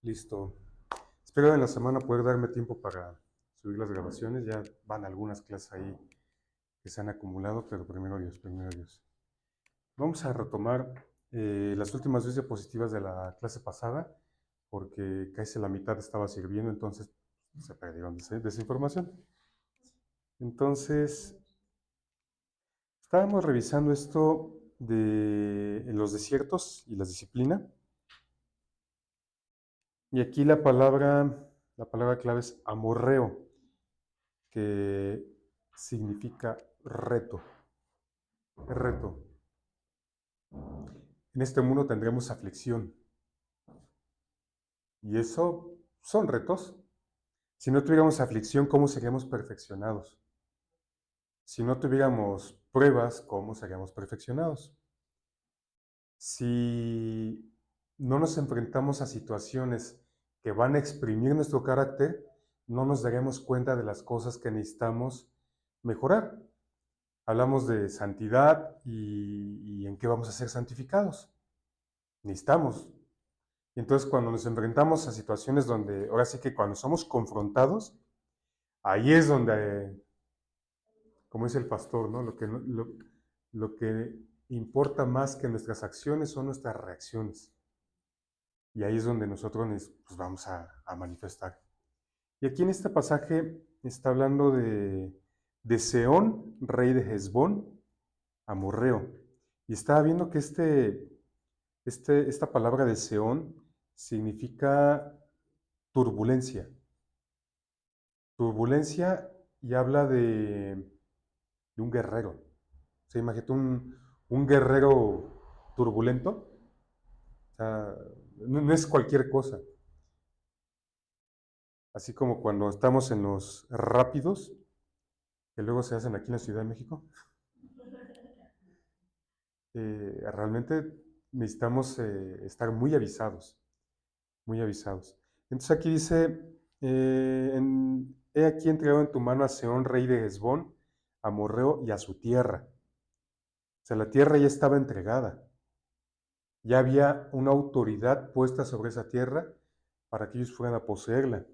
Listo. Espero en la semana poder darme tiempo para subir las grabaciones. Ya van algunas clases ahí que se han acumulado, pero primero Dios, primero Dios. Vamos a retomar las últimas dos diapositivas de la clase pasada, porque casi la mitad estaba sirviendo, entonces se perdieron de esa información. Entonces, estábamos revisando esto de los desiertos y la disciplina. Y aquí la palabra clave es amorreo, que significa reto. Reto. En este mundo tendremos aflicción. Y eso son retos. Si no tuviéramos aflicción, ¿cómo seríamos perfeccionados? Si no tuviéramos pruebas, ¿cómo seríamos perfeccionados? Si no nos enfrentamos a situaciones que van a exprimir nuestro carácter, no nos daremos cuenta de las cosas que necesitamos mejorar. Hablamos de santidad y en qué vamos a ser santificados. Necesitamos. Y entonces cuando nos enfrentamos a situaciones donde, ahora sí que cuando somos confrontados, ahí es donde, como dice el pastor, ¿no? Lo que importa más que nuestras acciones son nuestras reacciones. Y ahí es donde nosotros pues, vamos a manifestar. Y aquí en este pasaje está hablando de Seón, rey de Hesbón, amorreo. Y estaba viendo que esta palabra de Seón significa turbulencia. Turbulencia y habla de un guerrero. O sea, imagínate un guerrero turbulento. O sea, no es cualquier cosa. Así como cuando estamos en los rápidos, que luego se hacen aquí en la Ciudad de México. Realmente necesitamos estar muy avisados, muy avisados. Entonces aquí dice, he aquí entregado en tu mano a Seón, rey de Hesbón, a Morreo y a su tierra. O sea, la tierra ya estaba entregada. Ya había una autoridad puesta sobre esa tierra para que ellos fueran a poseerla.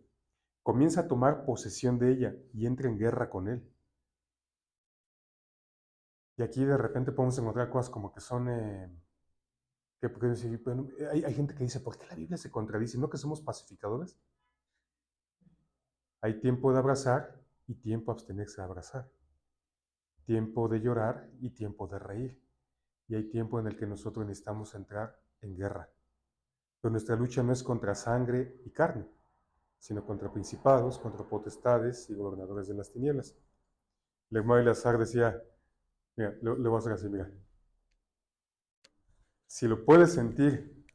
Comienza a tomar posesión de ella y entra en guerra con él. Y aquí de repente podemos encontrar cosas como que son, porque decir, bueno, hay gente que dice, ¿por qué la Biblia se contradice? ¿No que somos pacificadores? Hay tiempo de abrazar y tiempo de abstenerse de abrazar. Tiempo de llorar y tiempo de reír. Y hay tiempo en el que nosotros necesitamos entrar en guerra. Pero nuestra lucha no es contra sangre y carne, sino contra principados, contra potestades y gobernadores de las tinieblas. Lemay Lazar decía, mira, le voy a hacer así, mira. Si lo puedes sentir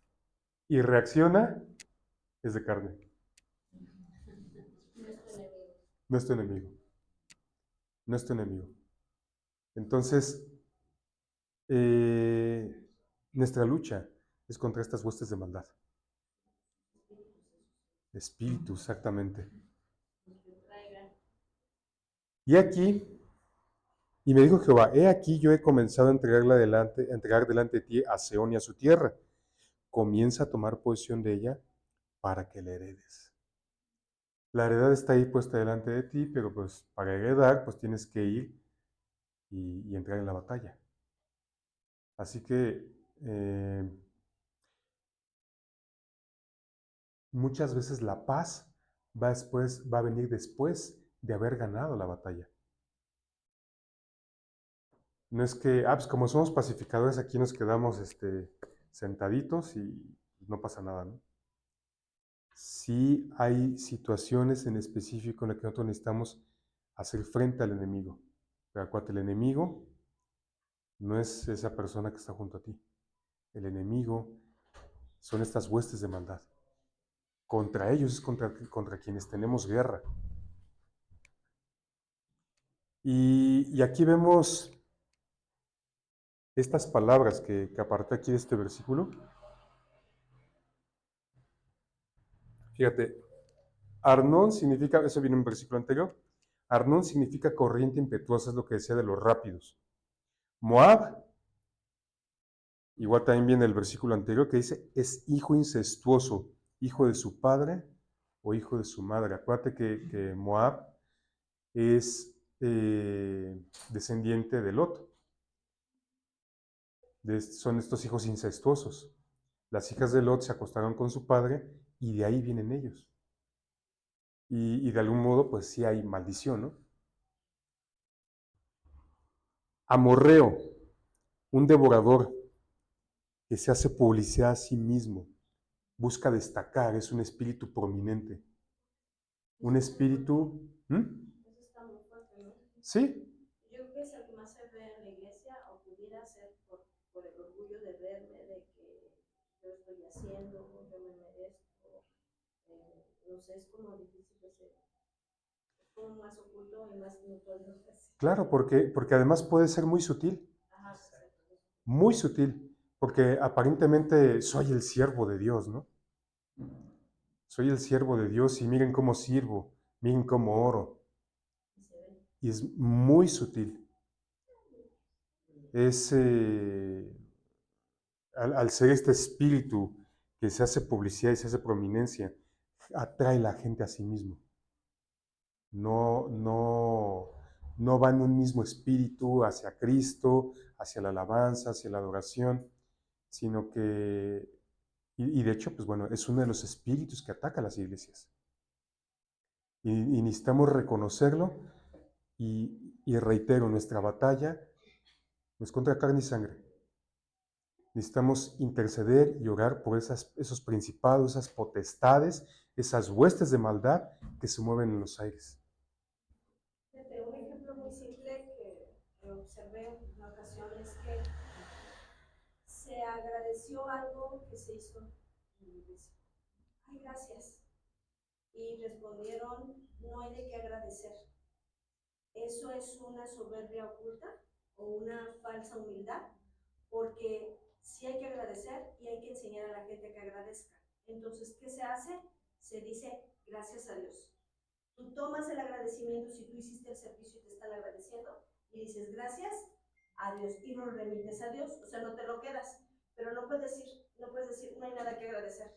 y reacciona, es de carne. No es tu enemigo. No es tu enemigo. Entonces, nuestra lucha es contra estas huestes de maldad. Espíritu, exactamente. Y aquí, y me dijo Jehová, he aquí yo he comenzado a entregar delante de ti a Seón y a su tierra. Comienza a tomar posesión de ella para que la heredes. La heredad está ahí puesta delante de ti, pero pues para heredar, pues tienes que ir y entrar en la batalla. Así que muchas veces la paz va a venir después de haber ganado la batalla. No es que, pues como somos pacificadores, aquí nos quedamos sentaditos y no pasa nada, ¿no? Sí hay situaciones en específico en las que nosotros necesitamos hacer frente al enemigo. Pero acuérdate, el enemigo no es esa persona que está junto a ti. El enemigo son estas huestes de maldad. Contra ellos es contra quienes tenemos guerra. Y aquí vemos estas palabras que aparté aquí de este versículo. Fíjate, Arnón significa, eso viene en un versículo anterior, Arnón significa corriente impetuosa, es lo que decía de los rápidos. Moab, igual también viene el versículo anterior que dice, es hijo incestuoso. hijo de su padre o hijo de su madre. Acuérdate que Moab es descendiente de Lot. Son estos hijos incestuosos. Las hijas de Lot se acostaron con su padre y de ahí vienen ellos. Y de algún modo, pues sí hay maldición, ¿no? Amorreo, un devorador que se hace publicidad a sí mismo, busca destacar, es un espíritu prominente. Un espíritu... Eso está muy fuerte, ¿no? Sí. Yo creo que es el que más se ve en la iglesia, o pudiera ser por el orgullo de verme, de que yo estoy haciendo, yo me merezco. No sé, es como difícil de ser. Es como más oculto y más notorio. Claro, porque además puede ser muy sutil. Ajá, exacto. Muy sutil. Porque aparentemente soy el siervo de Dios, ¿no? Soy el siervo de Dios y miren cómo sirvo, miren cómo oro. Y es muy sutil. Es, al ser este espíritu que se hace publicidad y se hace prominencia, atrae la gente a sí mismo. No, no, no va en un mismo espíritu hacia Cristo, hacia la alabanza, hacia la adoración, sino que, y de hecho, pues bueno, es uno de los espíritus que ataca a las iglesias. Y necesitamos reconocerlo y reitero, nuestra batalla no es contra carne y sangre. Necesitamos interceder y orar por esos principados, esas potestades, esas huestes de maldad que se mueven en los aires. Un ejemplo muy simple que observé en una ocasión es que se agradeció algo que se hizo en la iglesia. Ay, gracias. Y respondieron, no hay de qué agradecer. Eso es una soberbia oculta o una falsa humildad, porque sí hay que agradecer y hay que enseñar a la gente que agradezca. Entonces, ¿qué se hace? Se dice gracias a Dios. Tú tomas el agradecimiento si tú hiciste el servicio y te están agradeciendo y dices gracias a Dios y lo remites a Dios, o sea, no te lo quedas, pero no puedes decir, no hay nada que agradecer.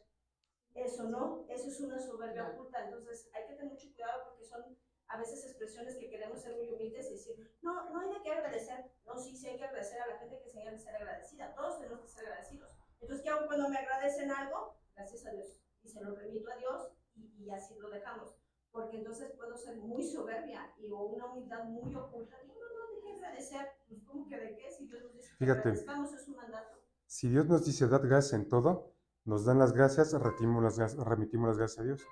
Eso no, eso es una soberbia oculta, entonces hay que tener mucho cuidado porque son a veces expresiones que queremos ser muy humildes y decir, no, no hay de qué agradecer. No, sí, sí hay que agradecer a la gente que se de ser agradecida, todos tenemos que ser agradecidos. Entonces, ¿qué hago cuando me agradecen algo? Gracias a Dios. Y se lo remito a Dios y así lo dejamos. Porque entonces puedo ser muy soberbia y o una humildad muy oculta. Digo, no, no, de qué agradecer. Pues, ¿cómo que de qué? Si Dios nos dice que Fíjate, agradezcamos, es un mandato. si Dios nos dice, dad gracias en todo, nos dan las gracias, remitimos las gracias a Dios.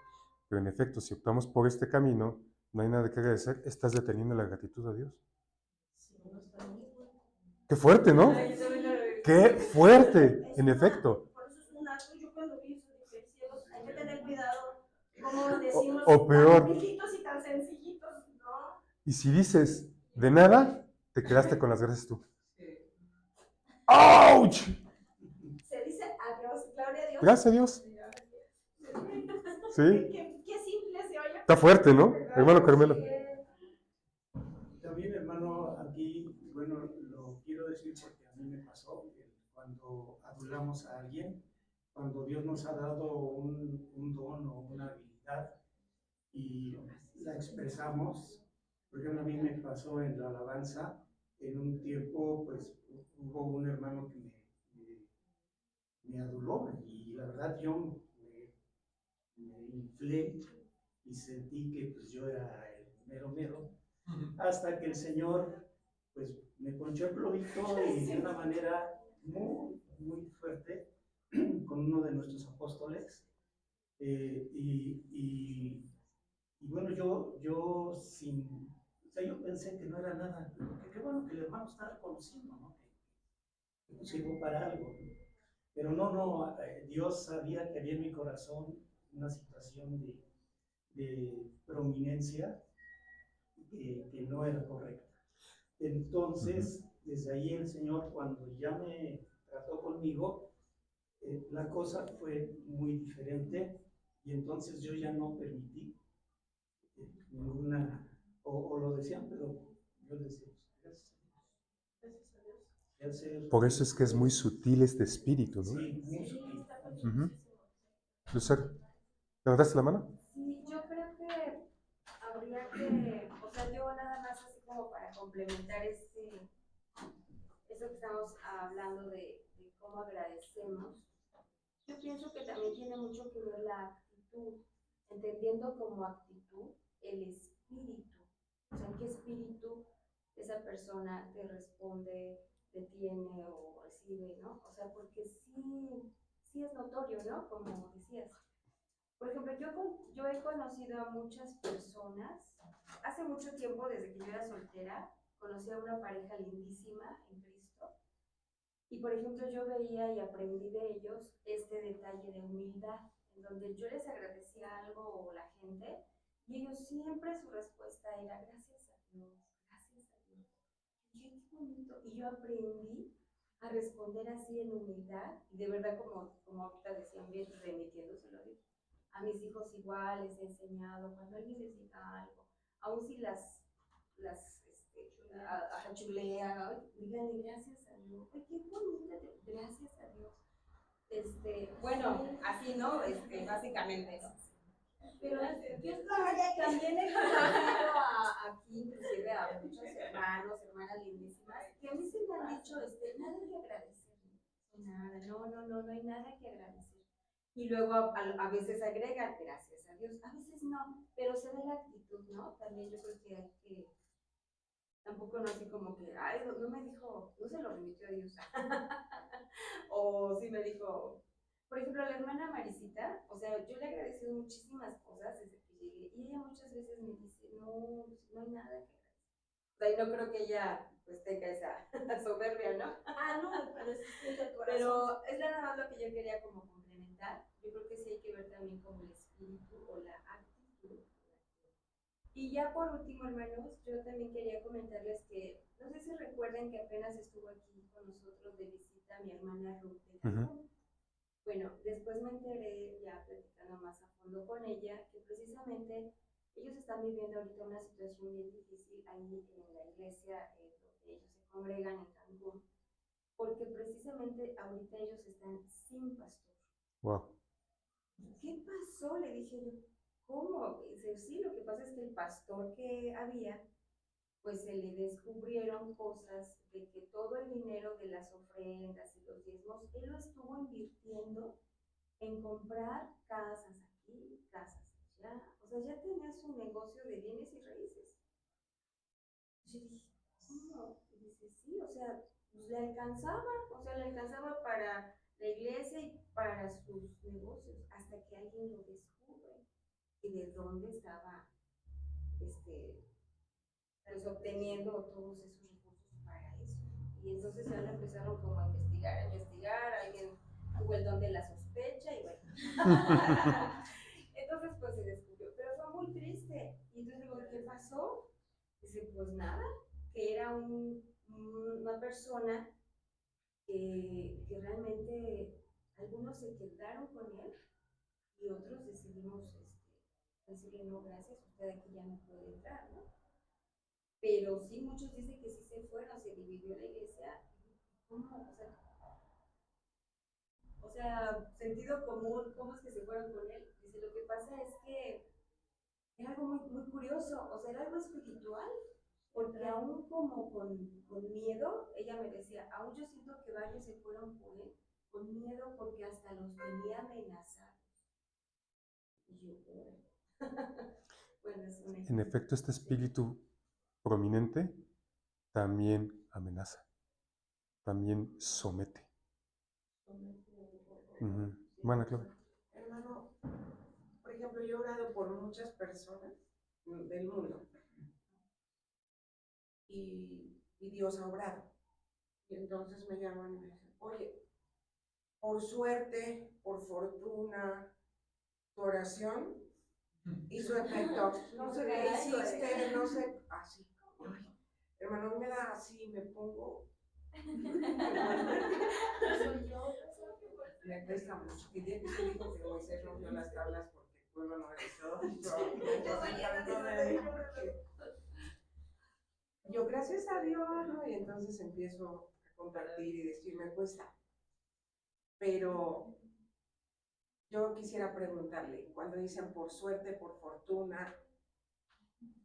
Pero en efecto, si optamos por este camino, no hay nada que agradecer, estás deteniendo la gratitud a Dios. Sí, no está muy fuerte. Qué fuerte, ¿no? Qué fuerte, en efecto. Por eso es un acto. Yo cuando vi eso dije, cielos, hay que tener cuidado, como decimos, O tan peor, humilditos y tan sencillitos, ¿no? y si dices de nada, te quedaste con las gracias tú. ¡Auch! Se dice adiós, gloria a Dios. Gracias a Dios. Sí. Qué simple se oye. Está fuerte, ¿no? Hermano Carmelo. También, hermano, aquí, bueno, lo quiero decir porque a mí me pasó, cuando adulamos a alguien, cuando Dios nos ha dado un don o una habilidad y la expresamos, por ejemplo, a mí me pasó en la alabanza, en un tiempo, pues, hubo un hermano que me aduló y la verdad yo me inflé y sentí que pues yo era el mero mero, hasta que el Señor pues me ponchó el globito y de una manera muy, muy fuerte con uno de nuestros apóstoles. Y bueno, yo sin, o sea, yo pensé que no era nada, pero qué bueno que el hermano está reconociendo, ¿no? Que sirvo para algo, ¿no? Pero no, Dios sabía que había en mi corazón una situación de prominencia que no era correcta. Entonces, desde ahí el Señor, cuando ya me trató conmigo, la cosa fue muy diferente y entonces yo ya no permití ninguna, o lo decían, pero yo decía, gracias a Dios. Gracias a Dios. Por eso es que es muy sutil este espíritu, ¿no? Sí, muy sutil. Uh -huh. Lucero, ¿levantaste la mano? Sí, yo creo que habría que, o sea, yo nada más así como para complementar eso que estamos hablando de cómo agradecemos, yo pienso que también tiene mucho que ver la actitud, entendiendo como actitud el espíritu, o sea, en qué espíritu esa persona te responde, te tiene o recibe, ¿no? O sea, porque sí es notorio, ¿no? Como decías. Por ejemplo, yo he conocido a muchas personas, hace mucho tiempo, desde que yo era soltera, conocí a una pareja lindísima en Cristo. Y por ejemplo, yo veía y aprendí de ellos este detalle de humildad, en donde yo les agradecía algo o la gente, y ellos siempre su respuesta era gracias a Dios, gracias a Dios. Y yo, qué bonito. Y yo aprendí a responder así en humildad, y de verdad, como ahorita decían bien, remitiéndoselo a mis hijos igual, les he enseñado, cuando alguien les diga algo, aun si chulean, díganle gracias a Dios. Ay, qué bonita, gracias a Dios. Bueno, así, ¿no? Básicamente, ¿no? Pero yo también he conocido aquí, inclusive a muchos hermanos, hermanas lindísimas, que a mí se me han dicho, nada que agradecer, nada, no hay nada que agradecer. Y luego a veces agregan, gracias a Dios, a veces no, pero se ve la actitud, ¿no? También yo creo que hay que, tampoco no así como que, ay, no me dijo, no se lo remitió a Dios. O sí me dijo, por ejemplo, a la hermana Marisita, o sea, yo le he agradecido muchísimas cosas desde que llegué, y ella muchas veces me dice, no hay nada que agradecer. O sea, y no creo que ella pues tenga esa soberbia, ¿no? No, pero eso es el corazón. Pero es nada más lo que yo quería como complementar. Yo creo que sí hay que ver también como el espíritu o la actitud. Y ya por último, hermanos, yo también quería comentarles que, no sé si recuerden que apenas estuvo aquí con nosotros de visita mi hermana Ruth de Cancún. Bueno, después me enteré, ya platicando más a fondo con ella, que precisamente ellos están viviendo ahorita una situación bien difícil ahí en la iglesia donde ellos se congregan en Cancún, porque precisamente ahorita ellos están sin pastor. Wow. ¿Qué pasó? Le dije yo. ¿Cómo? Dice, sí, lo que pasa es que el pastor que había, pues se le descubrieron cosas de que todo el dinero de las ofrendas y los diezmos, él lo estuvo invirtiendo en comprar casas aquí, casas allá. O sea, ya tenía su negocio de bienes y raíces. Yo dije, ¿cómo? Y dice, sí, o sea, pues le alcanzaba para la iglesia y para sus negocios, hasta que alguien lo descubre y de dónde estaba, pues obteniendo todos esos recursos para eso. Y entonces ya lo empezaron como a investigar, alguien tuvo el don de la sospecha y bueno. Entonces pues se descubrió, pero fue muy triste. Y entonces digo, ¿qué pasó? Dice, pues nada, que era una persona que realmente algunos se quedaron con él y otros decidimos decirle no, gracias, usted aquí ya no puede entrar, ¿no? Pero sí, muchos dicen que sí se fueron, se dividió la iglesia. ¿Cómo? O sea, sentido común, ¿cómo es que se fueron con él? Dice, lo que pasa es que era algo muy curioso, o sea, era algo espiritual, porque aún como con miedo, ella me decía, aún yo siento que varios se fueron por él, con miedo porque hasta los tenía amenazados. Y yo, bueno, es un En ejemplo. efecto, este espíritu prominente también amenaza, también somete. Bueno, claro. Hermano, por ejemplo, yo he orado por muchas personas del mundo y Dios ha obrado. Y entonces me llaman y me dicen, oye, por suerte, por fortuna, tu oración hizo efecto. No sé qué hiciste, no sé, así. Ay, hermano, me da así, me pongo. Me cuesta mucho. Y día que se dijo que Moisés rompió las tablas porque el pueblo no hizo. Yo, gracias a Dios, ¿no? Y entonces empiezo a compartir y decir, me cuesta. Pero yo quisiera preguntarle, cuando dicen por suerte, por fortuna,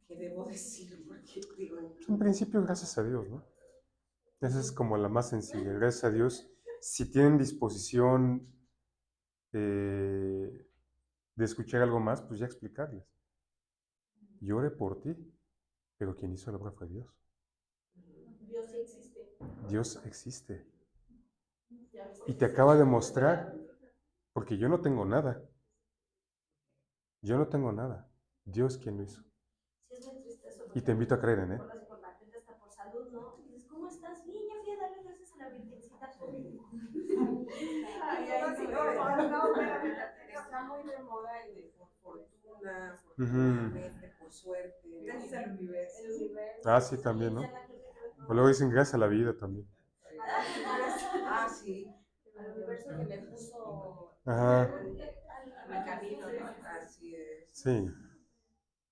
¿qué debo decir? Porque digo, En principio, gracias a Dios, ¿no? Esa es como la más sencilla. Gracias a Dios. Si tienen disposición de escuchar algo más, pues ya explicarles. Yo oré por ti, pero quien hizo la obra fue Dios. Dios sí existe. Dios existe. Ya ves Y que te sí. acaba de mostrar, porque yo no tengo nada. Yo no tengo nada. Dios quien lo hizo. Sí, es muy triste eso. Y te invito a creer en Él. Por la gente hasta por salud, ¿no? Y dices, ¿cómo estás? Bien, ya fui a darle gracias a la Virgencita por mí. ay, ay, Sí, no, espérame, está muy de moda el de por fortuna, afortunadamente, por suerte. Gracias al universo. El universo. Ah, sí, también, ¿no? O luego dicen gracias a la vida también. Ah, sí. Al universo que me puso Ajá. a mi camino, ¿no? Así es. Sí.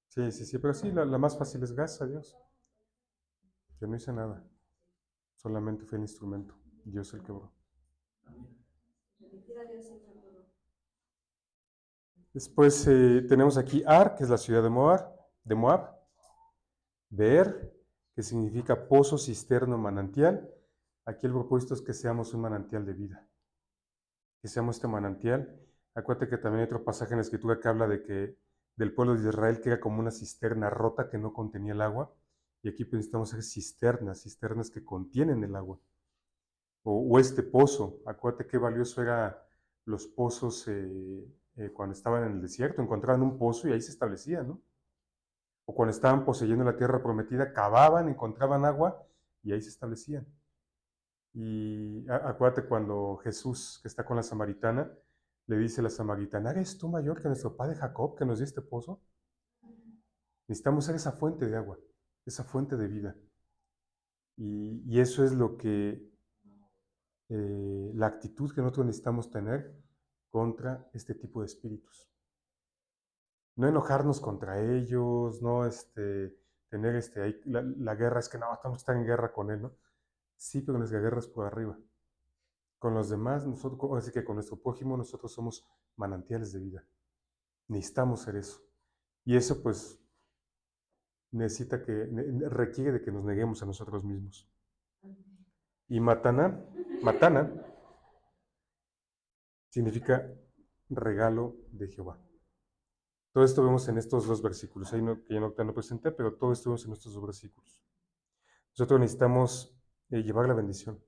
Sí. Pero sí, la más fácil es gracias a Dios. Yo no hice nada. Solamente fue el instrumento. Dios el quebró. Bendecir a Dios siempre puedo. Después tenemos aquí Ar, que es la ciudad de Moab. Beer, que significa pozo, cisterna, manantial. Aquí el propósito es que seamos un manantial de vida. Que seamos este manantial. Acuérdate que también hay otro pasaje en la Escritura que habla de que del pueblo de Israel que era como una cisterna rota que no contenía el agua. Y aquí pues necesitamos hacer cisternas que contienen el agua. O este pozo. Acuérdate qué valioso era los pozos cuando estaban en el desierto. Encontraban un pozo y ahí se establecían, ¿no? O cuando estaban poseyendo la tierra prometida, cavaban, encontraban agua y ahí se establecían. Y acuérdate cuando Jesús, que está con la samaritana, le dice a la samaritana, ¿eres tú mayor que nuestro padre Jacob que nos dio este pozo? Necesitamos ser esa fuente de agua, esa fuente de vida. Y eso es lo que, la actitud que nosotros necesitamos tener contra este tipo de espíritus. No enojarnos contra ellos, no tener ahí, la guerra, es que no, estamos en guerra con él, ¿no? Sí, pero nuestra guerra es por arriba. Con los demás, nosotros, así que con nuestro prójimo, nosotros somos manantiales de vida. Necesitamos ser eso. Y eso, pues, requiere de que nos neguemos a nosotros mismos. Y matana significa regalo de Jehová. Todo esto vemos en estos dos versículos. Ahí que ya no presenté, pero todo esto vemos en estos dos versículos. Nosotros necesitamos llevar la bendición.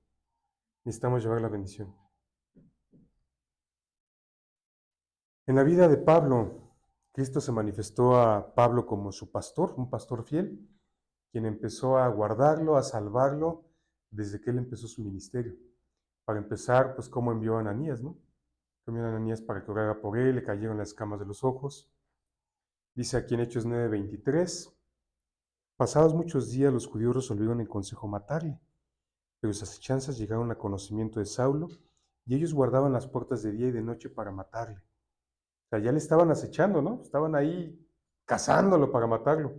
Necesitamos llevar la bendición. En la vida de Pablo, Cristo se manifestó a Pablo como su pastor, un pastor fiel, quien empezó a guardarlo, a salvarlo desde que él empezó su ministerio. Para empezar, pues cómo envió a Ananías, ¿no? Envió a Ananías para que orara por él, le cayeron las escamas de los ojos. Dice aquí en Hechos 9:23, pasados muchos días los judíos resolvieron en consejo matarle, pero sus acechanzas llegaron a conocimiento de Saulo y ellos guardaban las puertas de día y de noche para matarle. O sea, ya le estaban acechando, ¿no? Estaban ahí cazándolo para matarlo.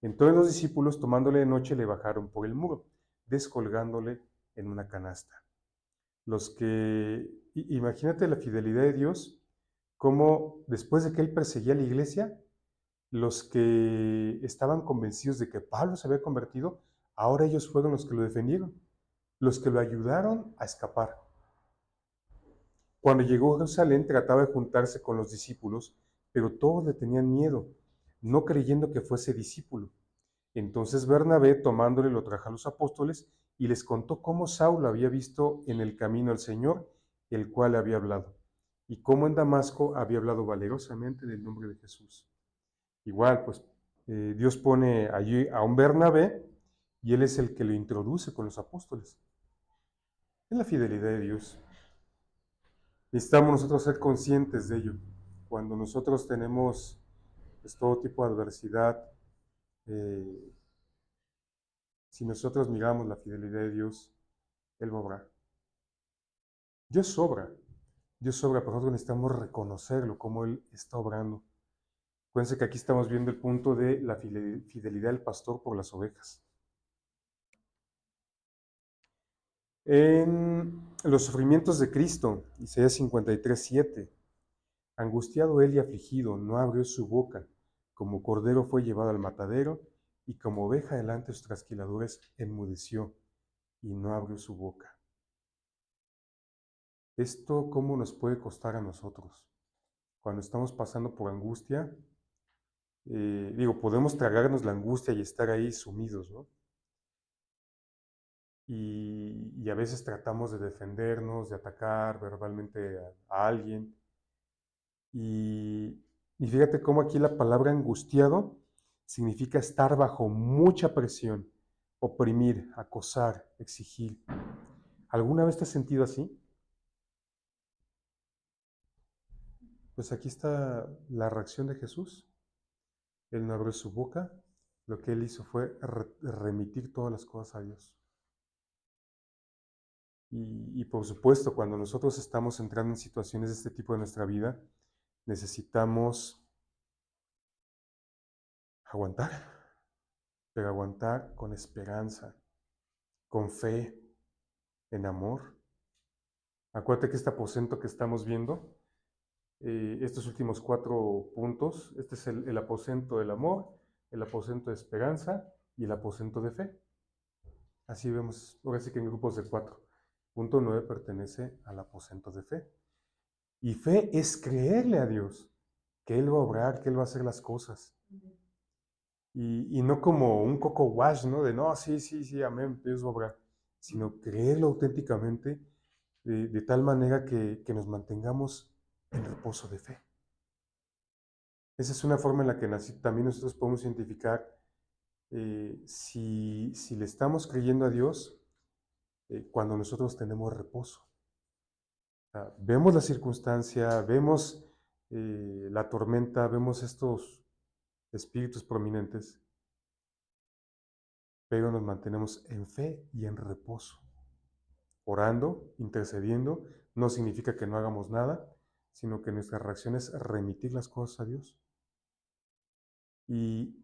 Entonces los discípulos, tomándole de noche, le bajaron por el muro, descolgándole en una canasta. Imagínate la fidelidad de Dios, cómo después de que él perseguía a la iglesia, los que estaban convencidos de que Pablo se había convertido, ahora ellos fueron los que lo defendieron, los que lo ayudaron a escapar. Cuando llegó a Jerusalén trataba de juntarse con los discípulos, pero todos le tenían miedo, no creyendo que fuese discípulo. Entonces Bernabé, tomándole, lo trajo a los apóstoles y les contó cómo Saulo había visto en el camino al Señor, el cual le había hablado, y cómo en Damasco había hablado valerosamente en el nombre de Jesús. Igual, pues Dios pone allí a un Bernabé y él es el que lo introduce con los apóstoles. Es la fidelidad de Dios. Necesitamos nosotros ser conscientes de ello. Cuando nosotros tenemos pues, todo tipo de adversidad, si nosotros miramos la fidelidad de Dios, Él va a obrar. Dios sobra, pero nosotros necesitamos reconocerlo, como Él está obrando. Acuérdense que aquí estamos viendo el punto de la fidelidad del pastor por las ovejas. En los sufrimientos de Cristo, Isaías 53:7, Angustiado él y afligido, no abrió su boca. Como cordero fue llevado al matadero, y como oveja delante de sus trasquiladores enmudeció, y no abrió su boca. ¿Esto cómo nos puede costar a nosotros? Cuando estamos pasando por angustia, podemos tragarnos la angustia y estar ahí sumidos, ¿no? Y a veces tratamos de defendernos, de atacar verbalmente a alguien. Y fíjate cómo aquí la palabra angustiado significa estar bajo mucha presión, oprimir, acosar, exigir. ¿Alguna vez te has sentido así? Pues aquí está la reacción de Jesús. Él no abrió su boca, lo que él hizo fue remitir todas las cosas a Dios. Y por supuesto, cuando nosotros estamos entrando en situaciones de este tipo de nuestra vida, necesitamos aguantar, pero aguantar con esperanza, con fe, en amor. Acuérdate que este aposento que estamos viendo, estos últimos 4 puntos, este es el aposento del amor, el aposento de esperanza y el aposento de fe. Así vemos, ahora sí que en grupos de 4. Punto 9 pertenece al aposento de fe. Y fe es creerle a Dios, que Él va a obrar, que Él va a hacer las cosas. Y no como un coco wash, ¿no? De no, sí, amén, Dios va a obrar. Sino creerlo auténticamente de tal manera que nos mantengamos en reposo de fe. Esa es una forma en la que también nosotros podemos identificar si le estamos creyendo a Dios cuando nosotros tenemos reposo. O sea, vemos la circunstancia, vemos la tormenta, vemos estos espíritus prominentes, pero nos mantenemos en fe y en reposo. Orando, intercediendo, no significa que no hagamos nada, sino que nuestra reacción es remitir las cosas a Dios. Y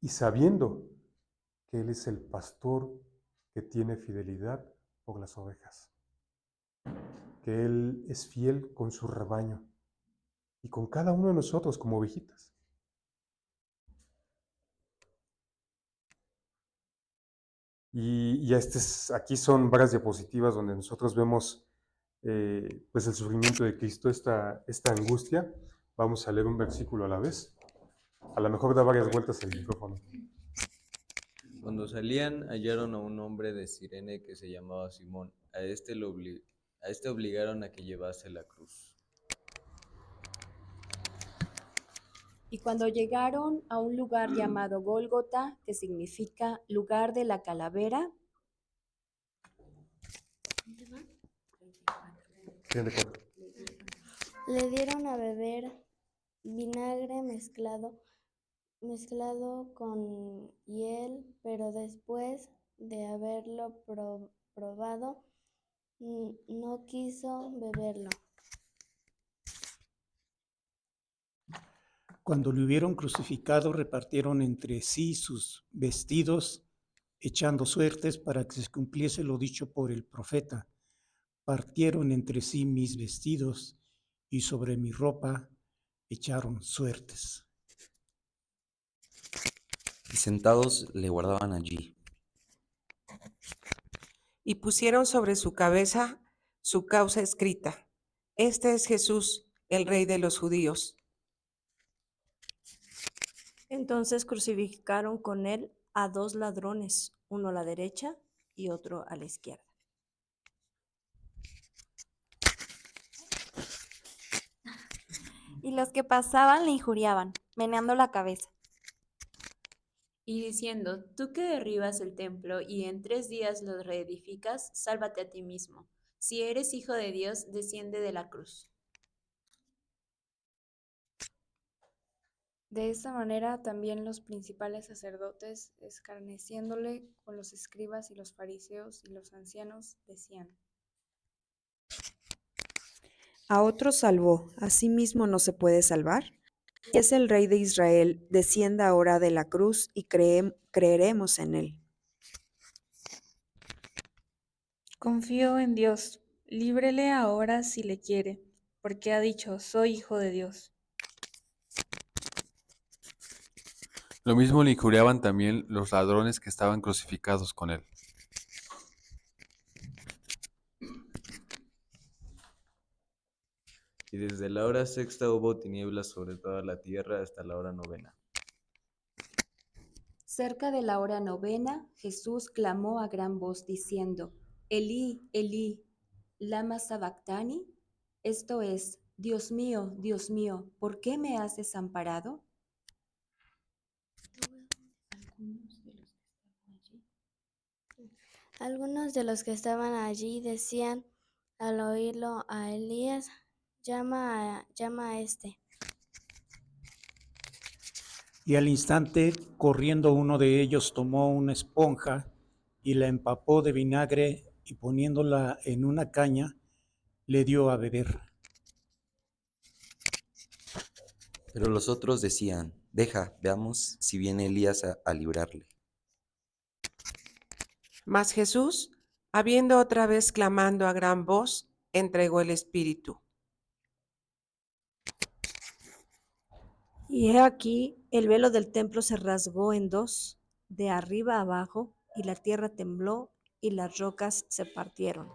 sabiendo que Él es el pastor que tiene fidelidad por las ovejas, que Él es fiel con su rebaño y con cada uno de nosotros como ovejitas. Y aquí son varias diapositivas donde nosotros vemos pues el sufrimiento de Cristo, esta angustia. Vamos a leer un versículo a la vez. A lo mejor da varias vueltas el micrófono. Cuando salían, hallaron a un hombre de Cirene que se llamaba Simón. A este obligaron a que llevase la cruz. Y cuando llegaron a un lugar llamado Gólgota, que significa lugar de la calavera, le dieron a beber vinagre mezclado con hiel, pero después de haberlo probado, no quiso beberlo. Cuando le hubieron crucificado, repartieron entre sí sus vestidos, echando suertes para que se cumpliese lo dicho por el profeta. Partieron entre sí mis vestidos, y sobre mi ropa echaron suertes. Y sentados le guardaban allí. Y pusieron sobre su cabeza su causa escrita: Este es Jesús, el Rey de los judíos. Entonces crucificaron con él a 2 ladrones, uno a la derecha y otro a la izquierda. Y los que pasaban le injuriaban, meneando la cabeza. Y diciendo: Tú que derribas el templo y en 3 días lo reedificas, sálvate a ti mismo. Si eres hijo de Dios, desciende de la cruz. de esta manera también los principales sacerdotes, escarneciéndole con los escribas y los fariseos y los ancianos, decían: A otro salvó, ¿a sí mismo no se puede salvar? Si es el Rey de Israel, descienda ahora de la cruz y creeremos en él. Confío en Dios, líbrele ahora si le quiere, porque ha dicho, soy hijo de Dios. Lo mismo le injuriaban también los ladrones que estaban crucificados con él. Y desde la hora sexta hubo tinieblas sobre toda la tierra hasta la hora novena. Cerca de la hora novena, Jesús clamó a gran voz diciendo, Elí, Elí, lama sabactani, esto es, Dios mío, ¿por qué me has desamparado? Algunos de los que estaban allí decían al oírlo a Elías, llama a este. Y al instante, corriendo uno de ellos, tomó una esponja y la empapó de vinagre y poniéndola en una caña, le dio a beber. Pero los otros decían, deja, veamos si viene Elías a librarle. Mas Jesús, habiendo otra vez clamando a gran voz, entregó el espíritu. Y he aquí, el velo del templo se rasgó en dos, de arriba a abajo, y la tierra tembló, y las rocas se partieron.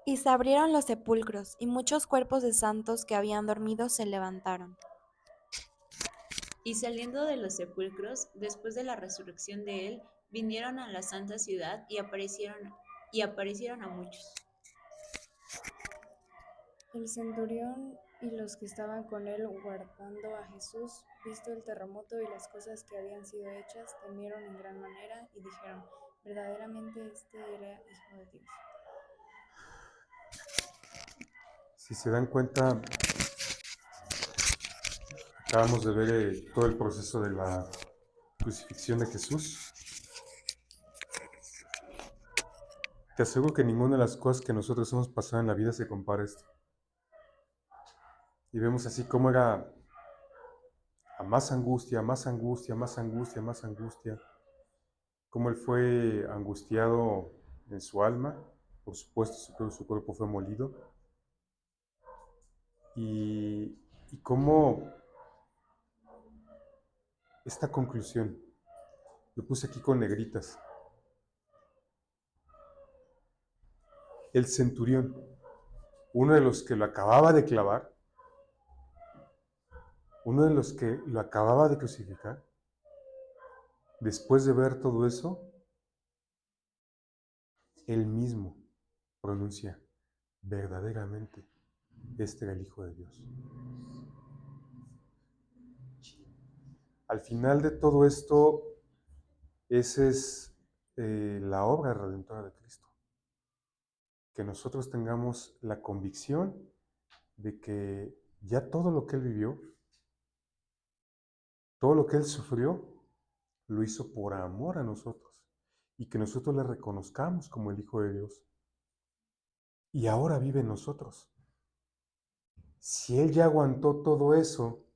Y se abrieron los sepulcros, y muchos cuerpos de santos que habían dormido se levantaron. Y saliendo de los sepulcros, después de la resurrección de él, vinieron a la santa ciudad y aparecieron a muchos. El centurión y los que estaban con él guardando a Jesús, visto el terremoto y las cosas que habían sido hechas, temieron en gran manera y dijeron, verdaderamente este era hijo de Dios. Si se dan cuenta, acabamos de ver todo el proceso de la crucifixión de Jesús. Te aseguro que ninguna de las cosas que nosotros hemos pasado en la vida se compara a esto. Y vemos así cómo era a más angustia, más angustia, más angustia, más angustia. Cómo él fue angustiado en su alma, por supuesto su cuerpo fue molido. Y cómo esta conclusión, lo puse aquí con negritas. El centurión, uno de los que lo acababa de clavar, uno de los que lo acababa de crucificar, después de ver todo eso, él mismo pronuncia, verdaderamente, este era el Hijo de Dios. Al final de todo esto, esa es la obra redentora de Cristo. Que nosotros tengamos la convicción de que ya todo lo que Él vivió, todo lo que Él sufrió, lo hizo por amor a nosotros. Y que nosotros le reconozcamos como el Hijo de Dios. Y ahora vive en nosotros. Si Él ya aguantó todo eso,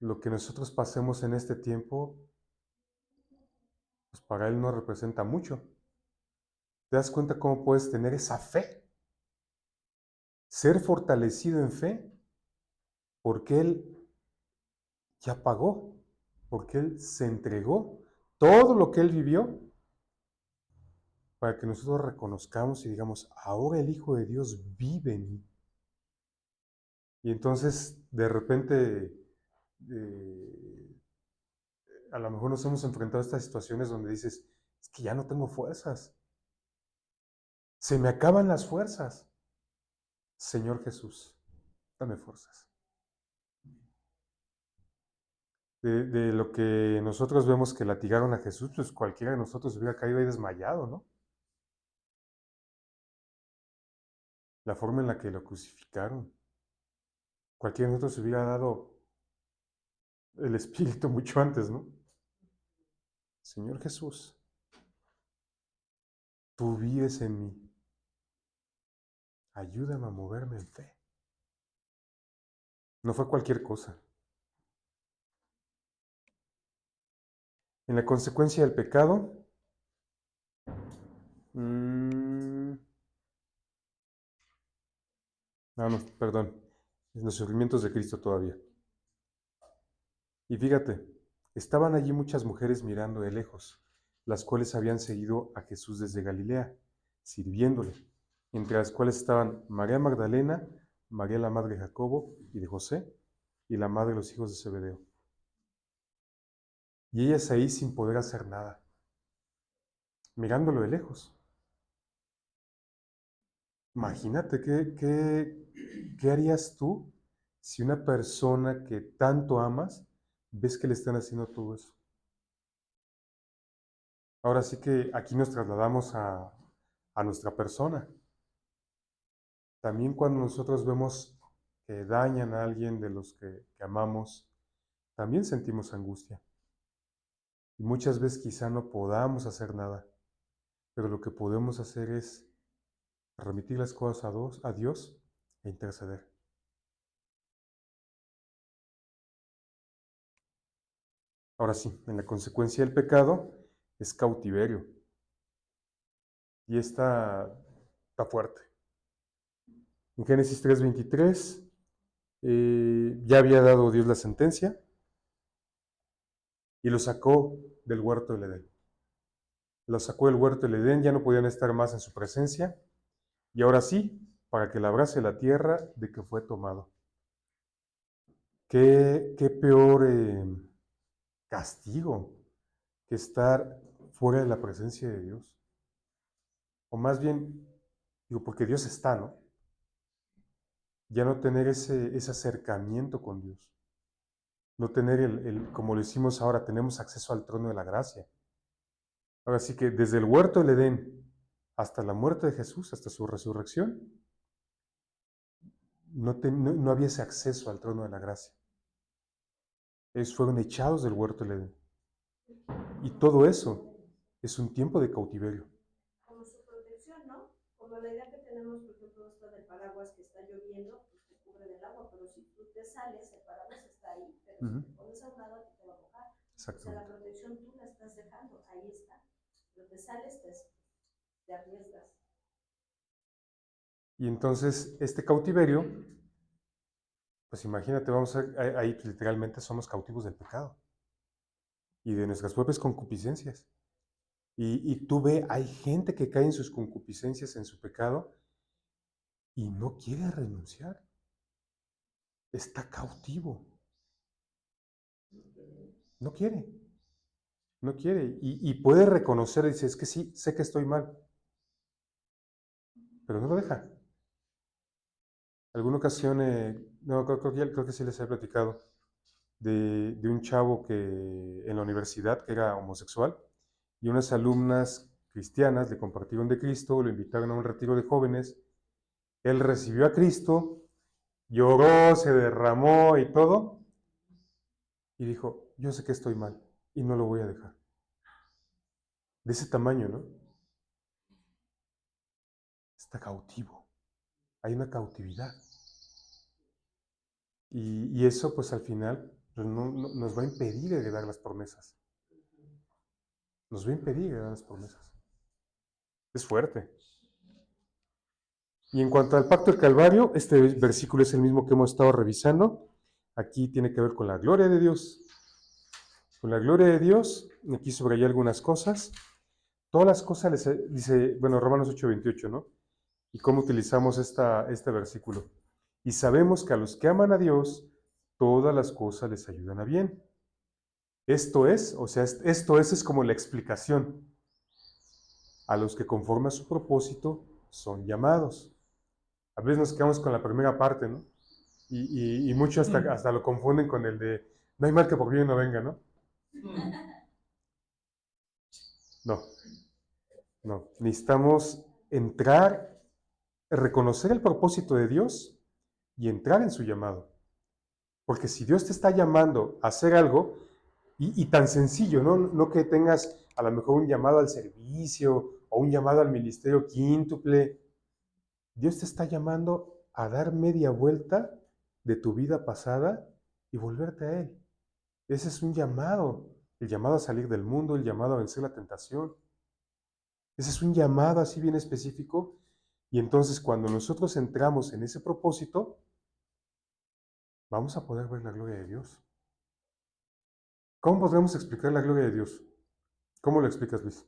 lo que nosotros pasemos en este tiempo, pues para Él no representa mucho. ¿Te das cuenta cómo puedes tener esa fe? Ser fortalecido en fe, porque Él ya pagó, porque Él se entregó todo lo que Él vivió para que nosotros reconozcamos y digamos, ahora el Hijo de Dios vive en mí. Y entonces, de repente, a lo mejor nos hemos enfrentado a estas situaciones donde dices, es que ya no tengo fuerzas. Se me acaban las fuerzas. Señor Jesús, dame fuerzas. De lo que nosotros vemos que latigaron a Jesús, pues cualquiera de nosotros hubiera caído ahí desmayado, ¿no? La forma en la que lo crucificaron. Cualquiera de nosotros hubiera dado el espíritu mucho antes, ¿no? Señor Jesús, tú vives en mí. Ayúdame a moverme en fe. No fue cualquier cosa. En la consecuencia del pecado, No, perdón, en los sufrimientos de Cristo todavía. Y fíjate, estaban allí muchas mujeres mirando de lejos, las cuales habían seguido a Jesús desde Galilea, sirviéndole, entre las cuales estaban María Magdalena, María la madre de Jacobo y de José, y la madre de los hijos de Zebedeo. Y ellas ahí sin poder hacer nada, mirándolo de lejos. Imagínate, ¿qué harías tú si una persona que tanto amas ves que le están haciendo todo eso? Ahora sí que aquí nos trasladamos a nuestra persona. También cuando nosotros vemos que dañan a alguien de los que amamos, también sentimos angustia. Y muchas veces quizá no podamos hacer nada, pero lo que podemos hacer es remitir las cosas a Dios e interceder. Ahora sí, en la consecuencia del pecado es cautiverio. Y está fuerte. En Génesis 3:23 ya había dado Dios la sentencia y lo sacó del huerto del Edén. Lo sacó del huerto del Edén, ya no podían estar más en su presencia. Y ahora sí, para que labrase la tierra de que fue tomado. Qué peor castigo que estar fuera de la presencia de Dios. O más bien, digo, porque Dios está, ¿no? Ya no tener ese acercamiento con Dios. No tener como lo hicimos ahora, tenemos acceso al trono de la gracia. Ahora sí que desde el huerto del Edén hasta la muerte de Jesús, hasta su resurrección, no había ese acceso al trono de la gracia. Ellos fueron echados del huerto del Edén. Y todo eso es un tiempo de cautiverio. Como su protección, ¿no? Como la idea que tenemos, por ejemplo, esto del paraguas que está lloviendo, pues te cubre del agua, pero si tú te sales, el paraguas está ahí, pero si te pones a un lado, te va a mojar. O sea, la protección tú la estás dejando, ahí está. Pero te sales, te arriesgas. Y entonces, este cautiverio, pues imagínate, ahí literalmente somos cautivos del pecado y de nuestras propias concupiscencias. Y tú ve, hay gente que cae en sus concupiscencias, en su pecado, y no quiere renunciar. Está cautivo. No quiere. No quiere. Y puede reconocer, dice, es que sí, sé que estoy mal. Pero no lo deja. Alguna ocasión, no, creo que sí les he platicado, de un chavo que en la universidad que era homosexual, y unas alumnas cristianas le compartieron de Cristo, lo invitaron a un retiro de jóvenes. Él recibió a Cristo, lloró, se derramó y todo, y dijo, yo sé que estoy mal y no lo voy a dejar. De ese tamaño, ¿no? Está cautivo. Hay una cautividad. Y eso, pues al final, pues, nos va a impedir heredar las promesas. Nos va a impedir heredar las promesas. Es fuerte. Y en cuanto al pacto del Calvario, este versículo es el mismo que hemos estado revisando. Aquí tiene que ver con la gloria de Dios. Con la gloria de Dios, aquí subrayé algunas cosas. Todas las cosas, dice, bueno, Romanos 8:28, ¿no? Y cómo utilizamos este versículo. Y sabemos que a los que aman a Dios, todas las cosas les ayudan a bien. Esto es como la explicación. A los que conforme a su propósito son llamados. A veces nos quedamos con la primera parte, ¿no? Y muchos hasta lo confunden con el de, no hay mal que por bien no venga, ¿no? No. Necesitamos entrar, reconocer el propósito de Dios y entrar en su llamado. Porque si Dios te está llamando a hacer algo, y tan sencillo, ¿no? No que tengas a lo mejor un llamado al servicio o un llamado al ministerio quíntuple. Dios te está llamando a dar media vuelta de tu vida pasada y volverte a Él. Ese es un llamado, el llamado a salir del mundo, el llamado a vencer la tentación. Ese es un llamado así bien específico Y entonces cuando nosotros entramos en ese propósito, vamos a poder ver la gloria de Dios. ¿Cómo podremos explicar la gloria de Dios? ¿Cómo lo explicas, Luis?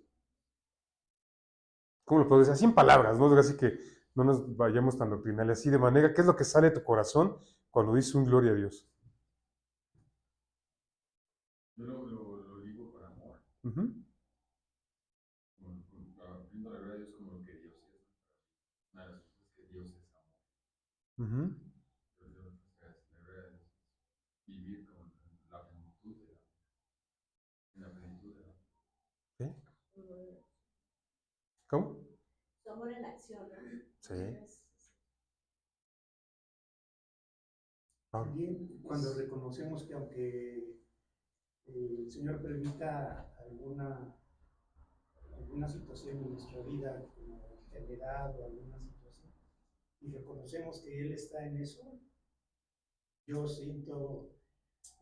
¿Cómo lo puedes decir? Así en palabras, ¿no? Así que no nos vayamos tan doctrinales. Así de manera, ¿qué es lo que sale de tu corazón cuando dice un gloria a Dios? Yo lo digo con amor. Viendo la gloria de Dios como lo que Dios es. Una de las cosas que Dios es amor. La gloria de Dios es vivir con la plenitud de la, en la plenitud de la. ¿Sí? ¿Cómo? Su amor en acción, ¿no? Sí. También cuando reconocemos que aunque el Señor permita alguna situación en nuestra vida, como enfermedad o alguna situación, y reconocemos que Él está en eso, yo siento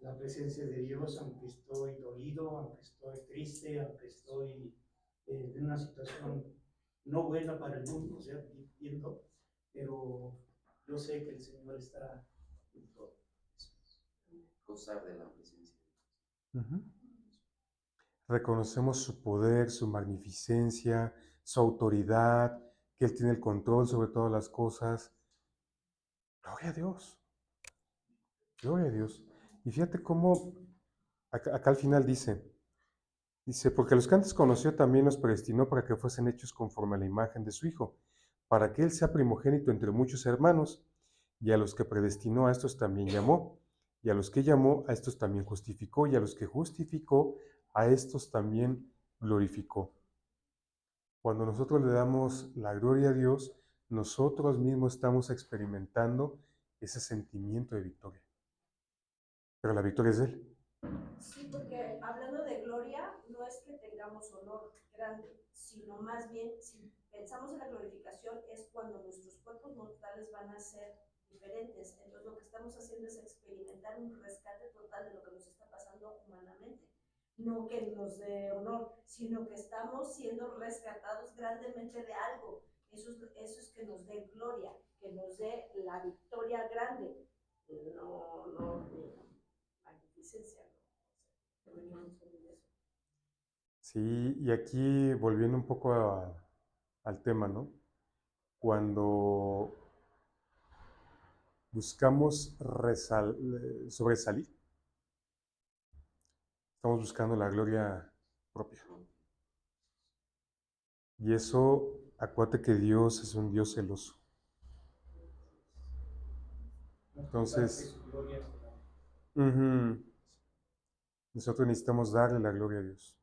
la presencia de Dios, aunque estoy dolido, aunque estoy triste, aunque estoy en una situación no buena para el mundo, o sea, viviendo, pero yo sé que el Señor está en todo. Gozar de la presencia de Dios. Reconocemos su poder, su magnificencia, su autoridad, que Él tiene el control sobre todas las cosas. Gloria a Dios. Gloria a Dios. Y fíjate cómo acá al final dice, porque los que antes conoció también los predestinó para que fuesen hechos conforme a la imagen de su Hijo, para que Él sea primogénito entre muchos hermanos, y a los que predestinó a estos también llamó, y a los que llamó a estos también justificó, y a los que justificó a estos también glorificó. Cuando nosotros le damos la gloria a Dios, nosotros mismos estamos experimentando ese sentimiento de victoria. Pero la victoria es de Él. Sí, porque hablando de gloria, no es que tengamos honor grande, sino más bien, si pensamos en la glorificación, es cuando nuestros cuerpos mortales van a ser diferentes. Entonces lo que estamos haciendo es experimentar un rescate total de lo que nos está pasando humanamente. No que nos dé honor, sino que estamos siendo rescatados grandemente de algo. Eso es que nos dé gloria, que nos dé la victoria grande. No, magnificencia, ¿no? Sí, y aquí volviendo un poco al tema, ¿no? Cuando buscamos sobresalir, estamos buscando la gloria propia. Y eso, acuérdate que Dios es un Dios celoso. Entonces, nosotros necesitamos darle la gloria a Dios.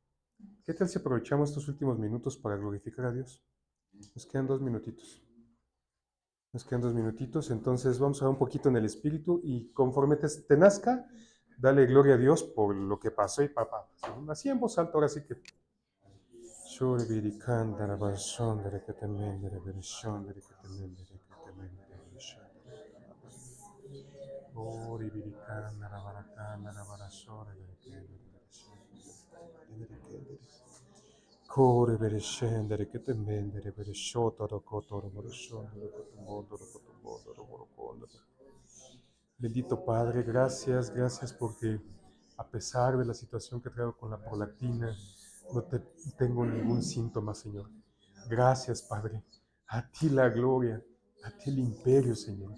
¿Qué tal si aprovechamos estos últimos minutos para glorificar a Dios? Nos quedan 2 minutitos. Entonces vamos a ver un poquito en el espíritu y conforme te nazca, dale gloria a Dios por lo que pasó y papá. Así en voz alta, ahora sí que. Bendito Padre, gracias porque a pesar de la situación que traigo con la prolactina, no tengo ningún síntoma, Señor. Gracias, Padre. A ti la gloria, a ti el imperio, Señor.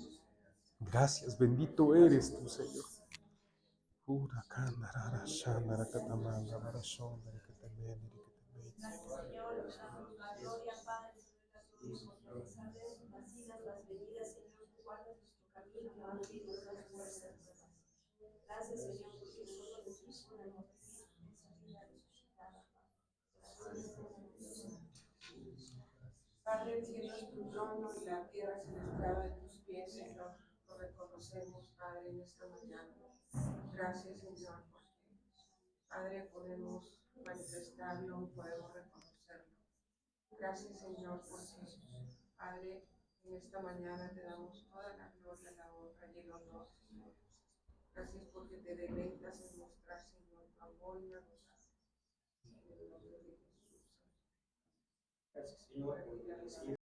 Gracias, bendito eres tú, Señor. Señor, damos la gloria, Padre, porque a pesar de las idas, las venidas, Señor, tú guardas nuestro camino, Padre, y nos das fuerzas. Gracias, Señor, porque solo de ti podemos vivir esa vida resucitada, Padre. Padre, el cielo es tu trono y la tierra es el estrado de tus pies, Señor. Lo reconocemos, Padre, en esta mañana. Gracias, Señor, porque, Padre, podemos manifestarlo, podemos reconocerlo. Gracias, Señor, porque, Padre, en esta mañana te damos toda la gloria, la honra y el honor, Señor. Gracias porque te deleitas en mostrar, Señor, tu amor y la bondad. En el nombre de Jesús. Gracias, Señor, por